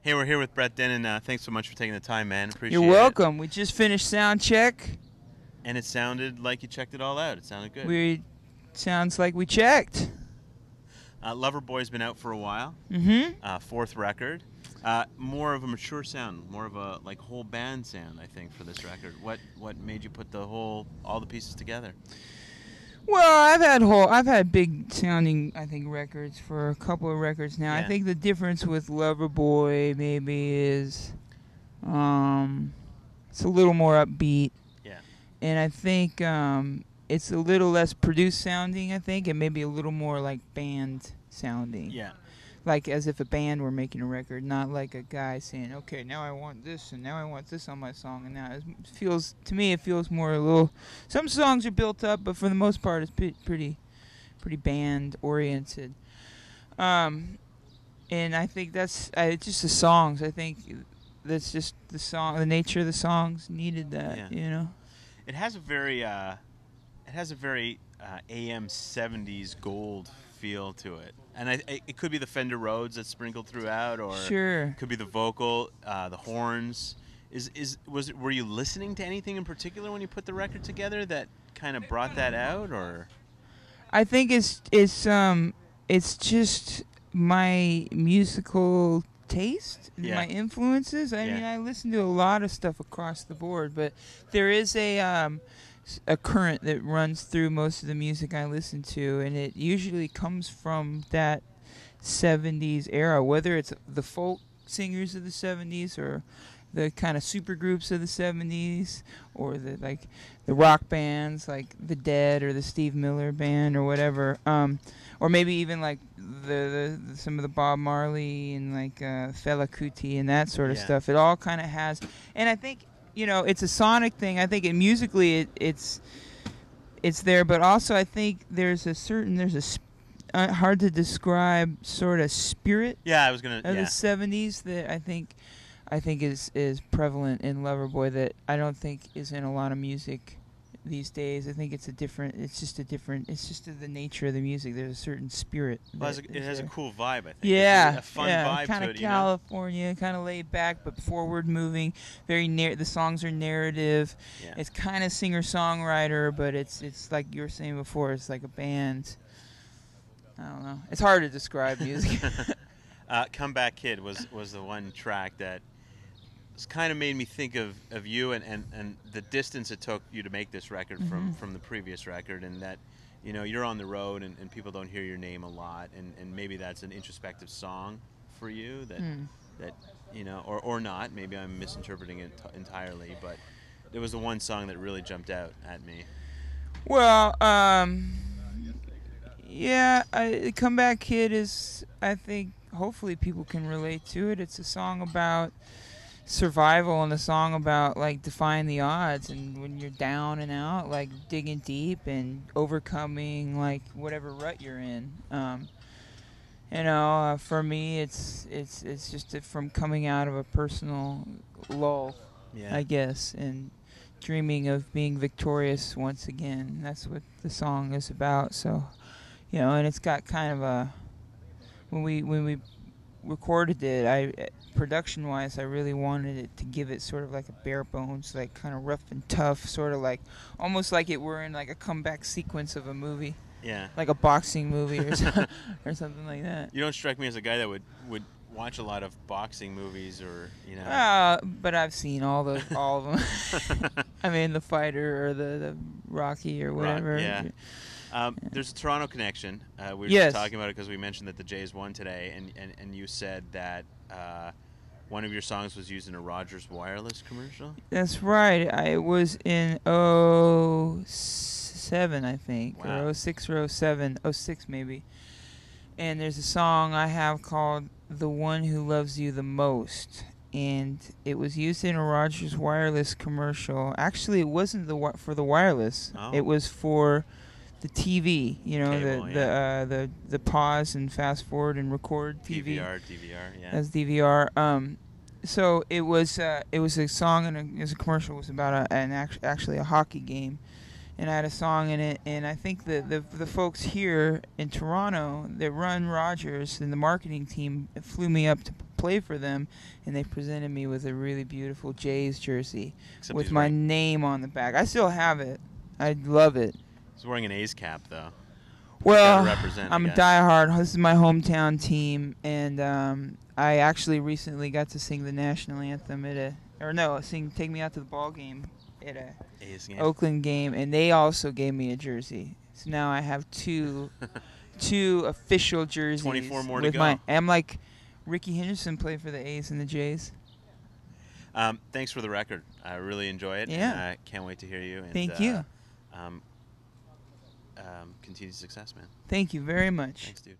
Hey, we're here with Brett Dennen. Thanks so much for taking the time, man. Appreciate You're welcome. We just finished sound check. And it sounded like you checked it all out. It sounded good. Sounds like we checked. Loverboy's been out for a while. Mm-hmm. Fourth record. More of a mature sound, more of a like whole band sound, I think, for this record. What made you put all the pieces together? Well, I've had big sounding, I think, records for a couple of records now. Yeah. I think the difference with Loverboy maybe is it's a little more upbeat. Yeah. And I think it's a little less produced sounding, I think, and maybe a little more like band sounding. Yeah. Like as if a band were making a record, not like a guy saying, "Okay, now I want this and now I want this on my song." And now it feels more a little. Some songs are built up, but for the most part, it's pretty band oriented. And I think that's just the songs. I think that's just the nature of the songs needed that. Yeah. You know. It has a very AM 70s gold feel to it, and it could be the Fender Rhodes that's sprinkled throughout, or Sure. it could be the vocal, the horns. Were you listening to anything in particular when you put the record together that kind of brought that out, or? I think it's just my musical taste, Yeah. my influences. I Yeah. mean, I listen to a lot of stuff across the board, but there is a current that runs through most of the music I listen to, and it usually comes from that 70s era, whether it's the folk singers of the 70s or the kind of super groups of the 70s, or the rock bands like the Dead or the Steve Miller Band or whatever, or maybe even like the some of the Bob Marley and like Fela Kuti and that sort of Yeah. stuff. It all kind of has, and I think it's a sonic thing. I think musically it's there, but also I think there's a hard to describe sort of spirit. Yeah, I was gonna. Of Yeah. the 70s that I think is prevalent in Loverboy that I don't think is in a lot of music these days. I think it's just the nature of the music. There's a certain spirit. Well, it has a cool vibe, I think. Yeah, There's a fun vibe kind to of it, California, kind of laid back but forward moving. The songs are narrative. Yeah. It's kind of singer songwriter, but it's like you were saying before. It's like a band. I don't know. It's hard to describe music. Comeback Kid was the one track that kind of made me think of you and the distance it took you to make this record from the previous record, and that you're on the road and people don't hear your name a lot, and maybe that's an introspective song for you that or not, maybe I'm misinterpreting it entirely, but it was the one song that really jumped out at me. Well, yeah, Comeback Kid is, I think, hopefully people can relate to it. It's a song about survival and a song about like defying the odds, and when you're down and out, like digging deep and overcoming like whatever rut you're in. For me, it's just from coming out of a personal lull, Yeah. I guess, and dreaming of being victorious once again. That's what the song is about. So, and it's got kind of a when we recorded it, production-wise, I really wanted it to give it sort of like a bare bones, like kind of rough and tough, sort of like almost like it were in like a comeback sequence of a movie, Yeah. like a boxing movie or something like that. You don't strike me as a guy that would watch a lot of boxing movies, or But I've seen all of them. I mean, The Fighter or the Rocky or whatever. Yeah. There's a Toronto connection. We were Yes. just talking about it because we mentioned that the Jays won today, and you said that one of your songs was used in a Rogers Wireless commercial. That's right. I was in 07, I think, Wow. or 06 or 07, 06 maybe. And there's a song I have called "The One Who Loves You the Most," and it was used in a Rogers Wireless commercial. Actually, it wasn't for the wireless. Oh. It was for the TV. Cable, the pause and fast forward and record TV. DVR, yeah. As DVR. So it was a song, and it was a commercial. It was about actually a hockey game, and I had a song in it. And I think the folks here in Toronto that run Rogers and the marketing team flew me up to play for them, and they presented me with a really beautiful Jays jersey with he's my wearing, name on the back. I still have it. I love it. he's wearing an A's cap, though. Well, Gotta represent, I'm I a guess. diehard. This is my hometown team, and I actually recently got to sing the national anthem at sing "Take Me Out to the Ball Game" at a A's game. Oakland game, and they also gave me a jersey. So now I have two official jerseys. 24 more to with go. I'm like Ricky Henderson played for the A's and the Jays. Thanks for the record. I really enjoy it. Yeah. And I can't wait to hear you. And, Thank you. Continued success, man. Thank you very much. Thanks, dude.